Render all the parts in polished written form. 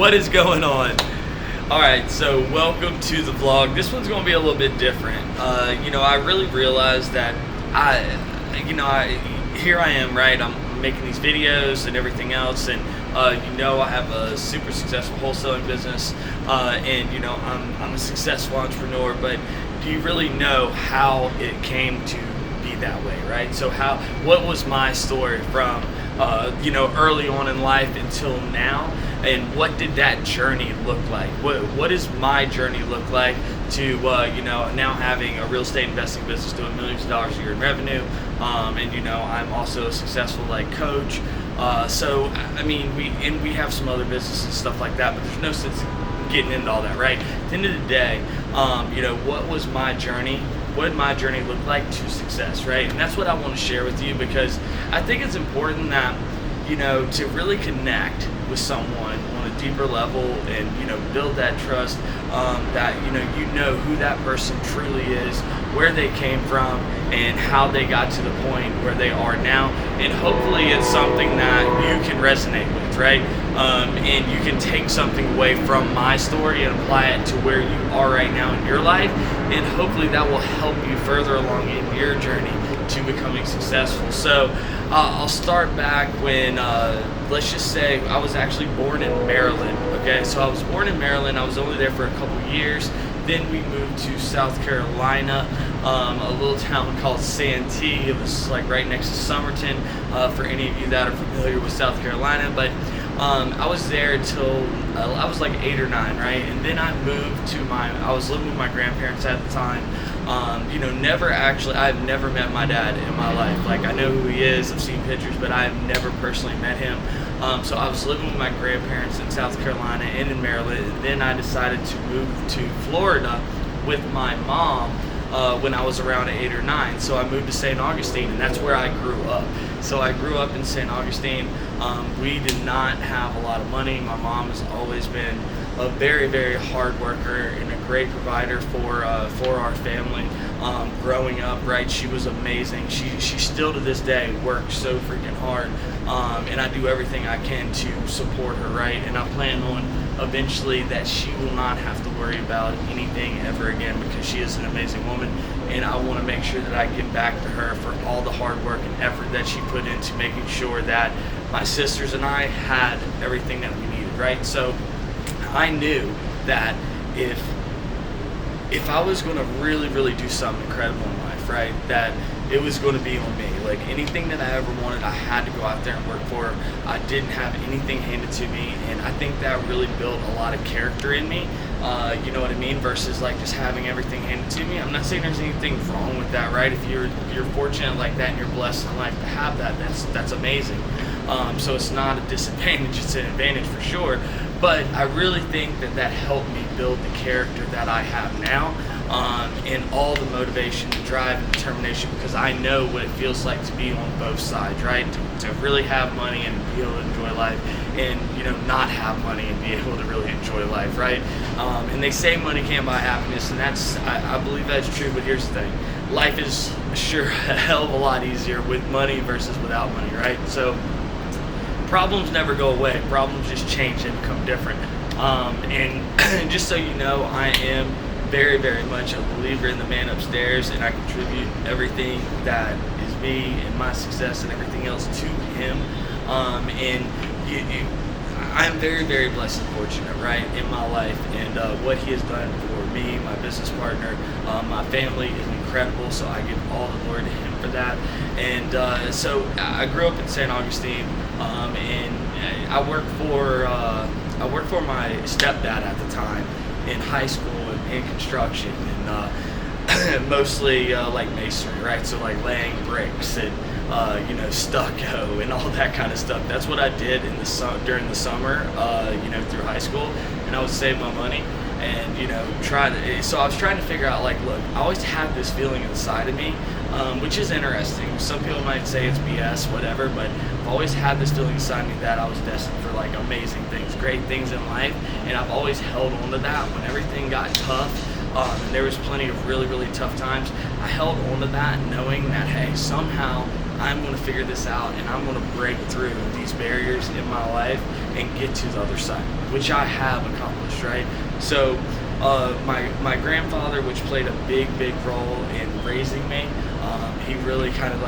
What is going on? Alright, so welcome to the vlog. This one's going to be a little bit different. I really realized that here I am, right? I'm making these videos and everything else, and I have a super successful wholesaling business, and I'm a successful entrepreneur, but do you really know how it came to be that way, right? So what was my story from early on in life until now, and what did that journey look like? What does my journey look like to now having a real estate investing business doing millions of dollars a year in revenue, and I'm also a successful coach. So I mean, we have some other businesses and stuff like that, but there's no sense getting into all that, right? At the end of the day, what was my journey? What did my journey look like to success, right? And that's what I want to share with you, because I think it's important that, to really connect with someone on a deeper level and, build that trust, that, who that person truly is, where they came from, and how they got to the point where they are now. And hopefully it's something that you can resonate with, right? And you can take something away from my story and apply it to where you are right now in your life, and hopefully that will help you further along in your journey to becoming successful. So I'll start back when, let's just say I was actually born in Maryland, okay? So I was born in Maryland. I was only there for a couple years. Then we moved to South Carolina, a little town called Santee. It was right next to Somerton, for any of you that are familiar with South Carolina. But I was there until I was 8 or 9, right? And then I moved to I was living with my grandparents at the time. I've never met my dad in my life. I know who he is, I've seen pictures, but I've never personally met him. So I was living with my grandparents in South Carolina and in Maryland, and then I decided to move to Florida with my mom when I was around 8 or 9. So I moved to St. Augustine, and that's where I grew up. So I grew up in St. Augustine. We did not have a lot of money. My mom has always been a very, very hard worker and a great provider for our family. Growing up, right, she was amazing. She still to this day works so freaking hard, and I do everything I can to support her, right? And I plan on eventually that she will not have to worry about anything ever again, because she is an amazing woman, and I want to make sure that I give back to her for all the hard work and effort that she put into making sure that my sisters and I had everything that we needed, right? So I knew that if I was going to really, really do something incredible in life, right, that it was going to be on me. Anything that I ever wanted, I had to go out there and work for. I didn't have anything handed to me, and I think that really built a lot of character in me, you know what I mean, versus just having everything handed to me. I'm not saying there's anything wrong with that, right? If you're fortunate like that and you're blessed in life to have that, that's amazing. So it's not a disadvantage, it's an advantage for sure. But I really think that helped me build the character that I have now, and all the motivation, the drive, and determination, because I know what it feels like to be on both sides, right? To really have money and be able to enjoy life, and not have money and be able to really enjoy life, right? And they say money can't buy happiness, and I believe that's true. But here's the thing: life is sure a hell of a lot easier with money versus without money, right? So problems never go away. Problems just change and become different. And just so you know, I am very, very much a believer in the man upstairs, and I contribute everything that is me and my success and everything else to him. And I'm very, very blessed and fortunate, right, in my life, and what he has done for me, my business partner, my family is incredible. So I give all the glory to him for that. And so I grew up in St. Augustine, and I worked for my stepdad at the time in high school and in construction, and mostly masonry, right? So laying bricks and stucco and all that kind of stuff. That's what I did during the summer, through high school, and I would save my money and so I was trying to figure out, look, I always had this feeling inside of me, which is interesting. Some people might say it's BS, whatever, but I've always had this feeling inside me that I was destined for amazing things, great things in life, and I've always held on to that. When everything got tough, and there was plenty of really, really tough times, I held on to that, knowing that, hey, somehow I'm going to figure this out, and I'm going to break through these barriers in my life and get to the other side, which I have accomplished, right? So my grandfather, which played a big role in raising me, he really kind of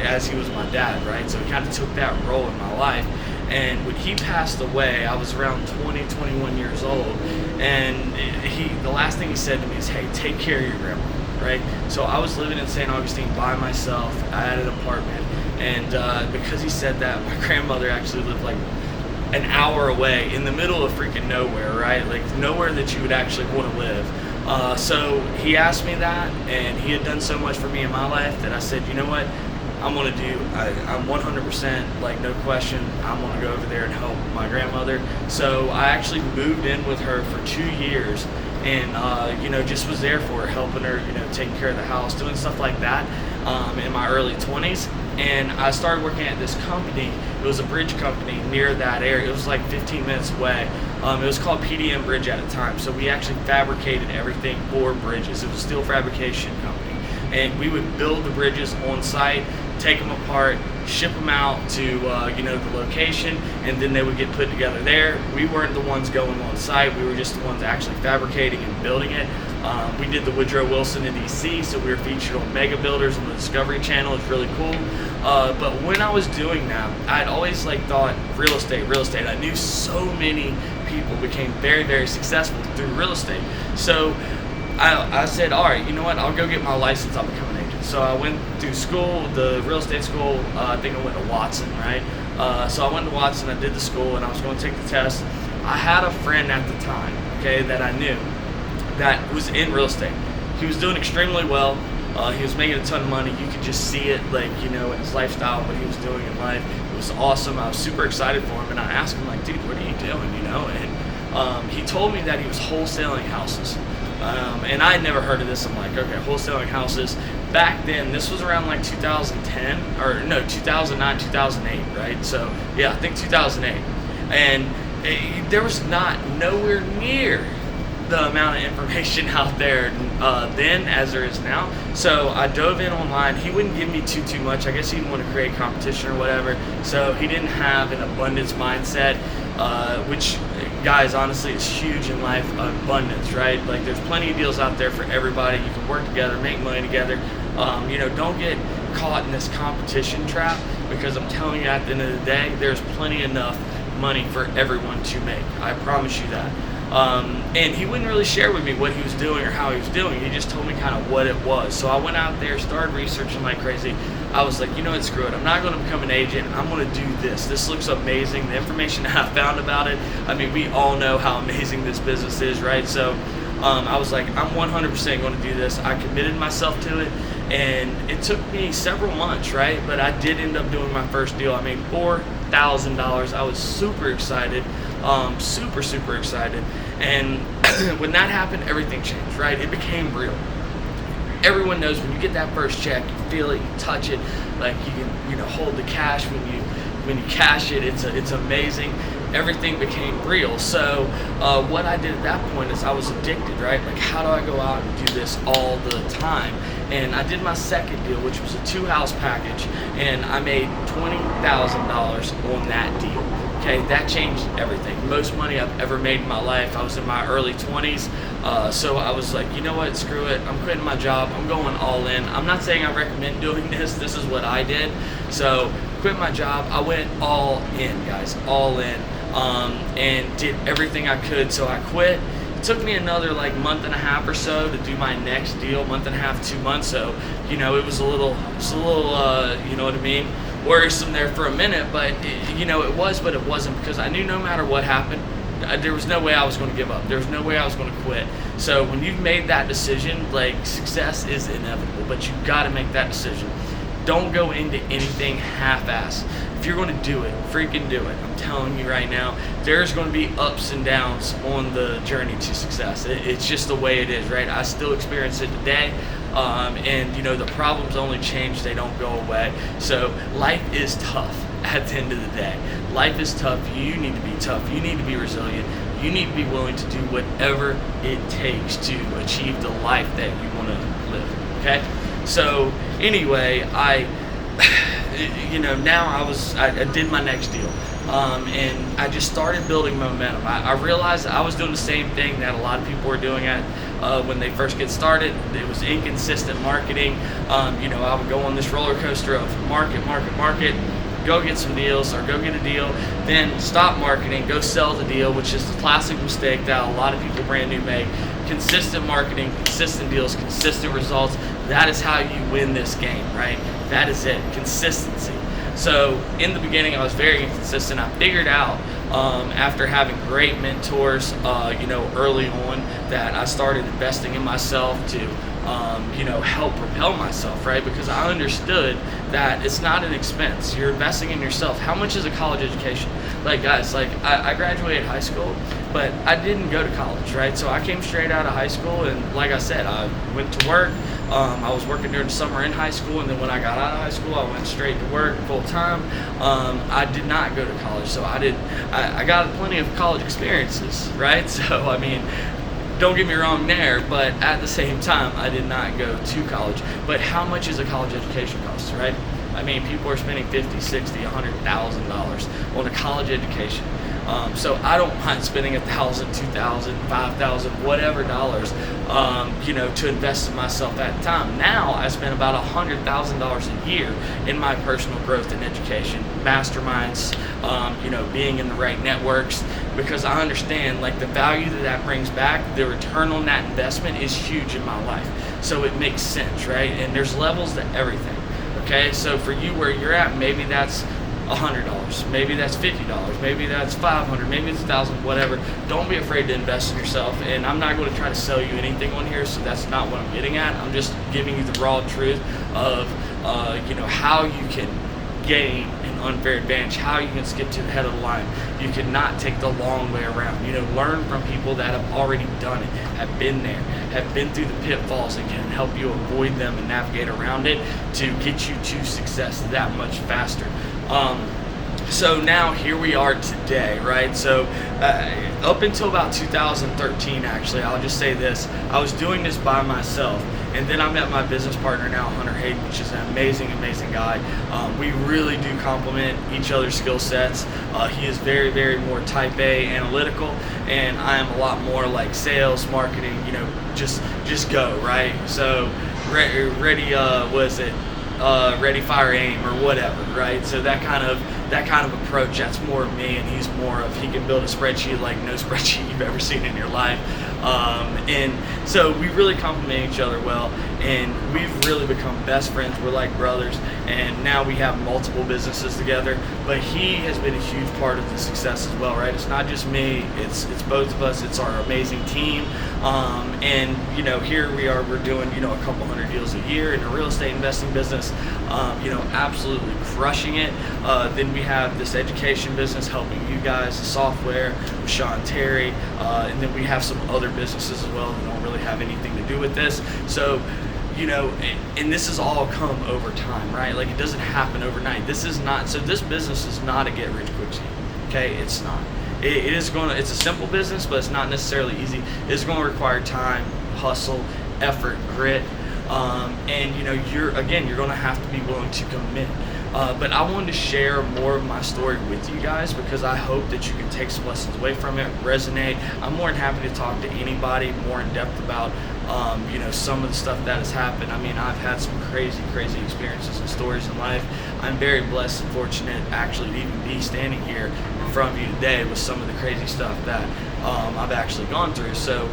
as he was my dad, right? So he kind of took that role in my life. And when he passed away, I was around 21 years old, and the last thing he said to me is, hey, take care of your grandma, right? So I was living in St. Augustine by myself. I had an apartment, and because he said that, my grandmother actually lived like an hour away in the middle of freaking nowhere, right? Like nowhere that you would actually want to live. So he asked me that, and he had done so much for me in my life that I said, you know what? I'm 100%, like no question, I'm gonna go over there and help my grandmother. So I actually moved in with her for 2 years, and just was there for her, helping her, taking care of the house, doing stuff like that in my early 20s. And I started working at this company. It was a bridge company near that area. It was like 15 minutes away. It was called PDM Bridge at the time. So we actually fabricated everything for bridges. It was a steel fabrication company. And we would build the bridges on site, take them apart, ship them out to the location, and then they would get put together there. We weren't the ones going on site. We were just the ones actually fabricating and building it. We did the Woodrow Wilson in DC, so we were featured on Mega Builders on the Discovery Channel. It's really cool. But when I was doing that, I'd always thought real estate. I knew so many people became very successful through real estate. So I said, all right, you know what? I'll go get my license. I'll become an agent. So I went through school, the real estate school. I think I went to Watson, right? So I went to Watson. I did the school, and I was going to take the test. I had a friend at the time, okay, that I knew that was in real estate. He was doing extremely well. He was making a ton of money. You could just see it, in his lifestyle, what he was doing in life. It was awesome. I was super excited for him, and I asked him, dude, what are you doing, And he told me that he was wholesaling houses. And I had never heard of this. I'm like, okay, wholesaling houses. Back then, this was around 2010, or no, 2009, 2008, right? So, yeah, I think 2008. And there was nowhere near the amount of information out there then as there is now. So I dove in online. He wouldn't give me too much. I guess he didn't want to create competition or whatever. So he didn't have an abundance mindset, which, guys, honestly, is huge in life. Abundance, right? There's plenty of deals out there for everybody. You can work together, make money together. Don't get caught in this competition trap, because I'm telling you, at the end of the day, there's plenty enough money for everyone to make. I promise you that. And he wouldn't really share with me what he was doing or how he was doing. He just told me kind of what it was. So I went out there, started researching like crazy. I was like, you know what, screw it. I'm not going to become an agent. I'm going to do this. This looks amazing. The information that I found about it, we all know how amazing this business is, right? So I was like, I'm 100% going to do this. I committed myself to it, and it took me several months, right? But I did end up doing my first deal. I made $4,000. I was super excited, super excited. And when that happened, everything changed, right? It became real. Everyone knows when you get that first check, you feel it, you touch it, you can hold the cash when you cash it. It's amazing. Everything became real. So what I did at that point is I was addicted, right? How do I go out and do this all the time? And I did my second deal, which was a 2-house package, and I made $20,000 on that deal. Okay, that changed everything. Most money I've ever made in my life. I was in my early 20s, so I was like, you know what, screw it. I'm quitting my job. I'm going all in. I'm not saying I recommend doing this. This is what I did. So quit my job. I went all in, guys, all in, and did everything I could. So I quit. It took me another month and a half or so to do my next deal, month and a half, 2 months. So, it was a little, you know what I mean, worrisome there for a minute, but it was, but it wasn't, because I knew no matter what happened, there was no way I was going to give up. There was no way I was going to quit. So when you've made that decision, success is inevitable, but you've got to make that decision. Don't go into anything half-ass. If you're going to do it, freaking do it. I'm telling you right now, there's going to be ups and downs on the journey to success. It's just the way it is, right? I still experience it today. And the problems only change, they don't go away. So life is tough at the end of the day. Life is tough. You need to be tough. You need to be resilient. You need to be willing to do whatever it takes to achieve the life that you want to live, okay? So anyway, now I did my next deal. And I just started building momentum. I realized I was doing the same thing that a lot of people were doing when they first get started. It was inconsistent marketing. I would go on this roller coaster of market, go get some deals or go get a deal, then stop marketing, go sell the deal, which is the classic mistake that a lot of people brand new make. Consistent marketing, consistent deals, consistent results. That is how you win this game, right? That is it, consistency. So in the beginning, I was very inconsistent. I figured out after having great mentors, early on, that I started investing in myself to, help propel myself, right? Because I understood that it's not an expense. You're investing in yourself. How much is a college education? Like, guys, I graduated high school, but I didn't go to college, right? So I came straight out of high school, and like I said, I went to work. I was working during the summer in high school, and then when I got out of high school, I went straight to work full time. I did not go to college, so I got plenty of college experiences, right? So, I mean, don't get me wrong there, but at the same time, I did not go to college. But how much is a college education cost, right? I mean, people are spending $50, $60, $100,000 on a college education. So I don't mind spending $1,000, $2,000, $5,000, whatever dollars, to invest in myself at the time. Now I spend about $100,000 a year in my personal growth and education, masterminds, being in the right networks, because I understand the value that brings back, the return on that investment is huge in my life. So it makes sense, right? And there's levels to everything. Okay, so for you where you're at, maybe that's $100, maybe that's $50, maybe that's $500, maybe it's $1,000, whatever. Don't be afraid to invest in yourself. And I'm not going to try to sell you anything on here, so that's not what I'm getting at. I'm just giving you the raw truth of how you can gain an unfair advantage, how you can skip to the head of the line. You cannot take the long way around. Learn from people that have already done it, have been there, have been through the pitfalls, and can help you avoid them and navigate around it to get you to success that much faster. So now here we are today, right? So up until about 2013, actually, I'll just say this, I was doing this by myself. And then I met my business partner now, Hunter Hayden, which is an amazing guy. We really do complement each other's skill sets. He is very, very more type A, analytical, and I am a lot more like sales, marketing, just go, right? So ready, ready, fire, aim, or whatever, right? So that kind of approach, that's more of me, and he's more of, he can build a spreadsheet like no spreadsheet you've ever seen in your life. And so we really complement each other well, and we've really become best friends. We're like brothers, and now we have multiple businesses together. But he has been a huge part of the success as well, right? It's not just me, it's both of us, it's our amazing team. And here we are, we're doing a couple hundred deals a year in a real estate investing business, absolutely crushing it. Then we have this education business helping you guys, the software with Sean Terry, and then we have some other businesses as well that don't really have anything to do with this. So and this has all come over time, right? It doesn't happen overnight. This business is not a get rich quick scheme. Okay, it's not. It's a simple business, but it's not necessarily easy. It's going to require time, hustle, effort, grit, and you're going to have to be willing to commit. But I wanted to share more of my story with you guys because I hope that you can take some lessons away from it, resonate. I'm more than happy to talk to anybody more in depth about some of the stuff that has happened. I mean, I've had some crazy experiences and stories in life. I'm very blessed and fortunate actually to even be standing here in front of you today with some of the crazy stuff that I've actually gone through. So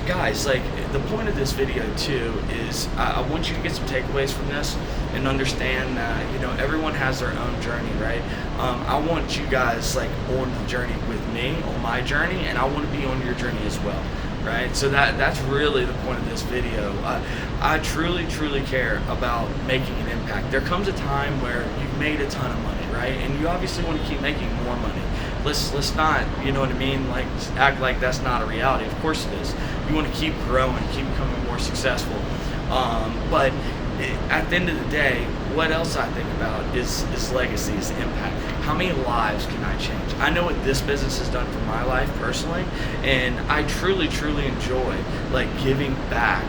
guys, the point of this video too is I want you to get some takeaways from this and understand that everyone has their own journey, right? I want you guys on the journey with me, on my journey, and I want to be on your journey as well, right? So that's really the point of this video. I truly care about making an impact. There comes a time where you've made a ton of money, right? And you obviously want to keep making more money. Let's not, act like that's not a reality. Of course it is. You want to keep growing, keep becoming more successful. But at the end of the day, what else I think about is legacy, is impact. How many lives can I change? I know what this business has done for my life personally, and I truly enjoy giving back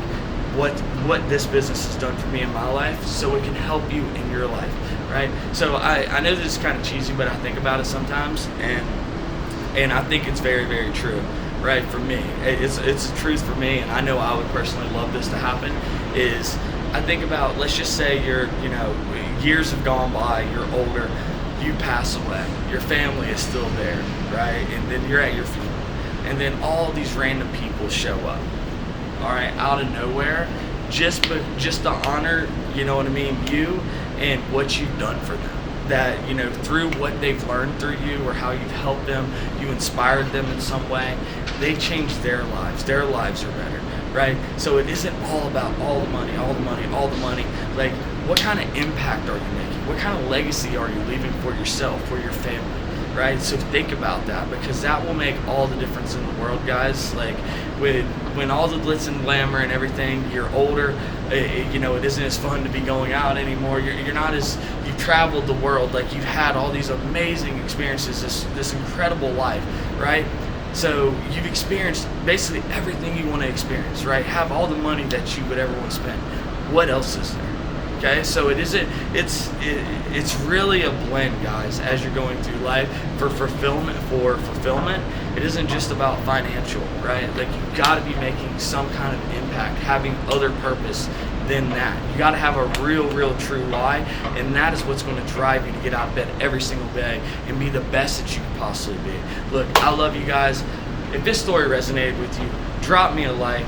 what this business has done for me in my life, so it can help you in your life, right? So I know this is kind of cheesy, but I think about it sometimes, and I think it's very, very true, right? For me, it's the truth for me, and I know I would personally love this to happen. Is I think about, let's just say years have gone by, you're older, you pass away, your family is still there, right? And then you're at your funeral, and then all these random people show up, all right, out of nowhere, just to honor, you know what I mean, you and what you've done for them. That, through what they've learned through you, or how you've helped them, you inspired them in some way, they changed their lives. Their lives are better, right? So it isn't all about all the money. Like, what kind of impact are you making? What kind of legacy are you leaving for yourself, for your family, right? So think about that, because that will make all the difference in the world, guys. Like, when all the glitz and glamour and everything, you're older, it isn't as fun to be going out anymore. You're not as, you've traveled the world, like, you've had all these amazing experiences, this incredible life, right? So you've experienced basically everything you want to experience, right? Have all the money that you would ever want to spend. What else is there? Okay, so it's really a blend, guys, as you're going through life. For fulfillment, it isn't just about financial, right? Like, you got to be making some kind of impact, having other purpose than that. You got to have a real true why, and that is what's going to drive you to get out of bed every single day and be the best that you can possibly be. Look, I love you guys. If this story resonated with you, drop me a like.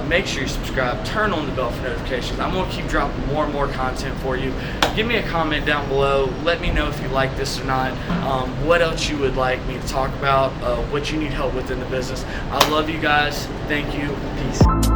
Make sure you subscribe, turn on the bell for notifications. I'm going to keep dropping more and more content for you. Give me a comment down below. Let me know if you like this or not. What else you would like me to talk about, what you need help with in the business. I love you guys. Thank you. Peace.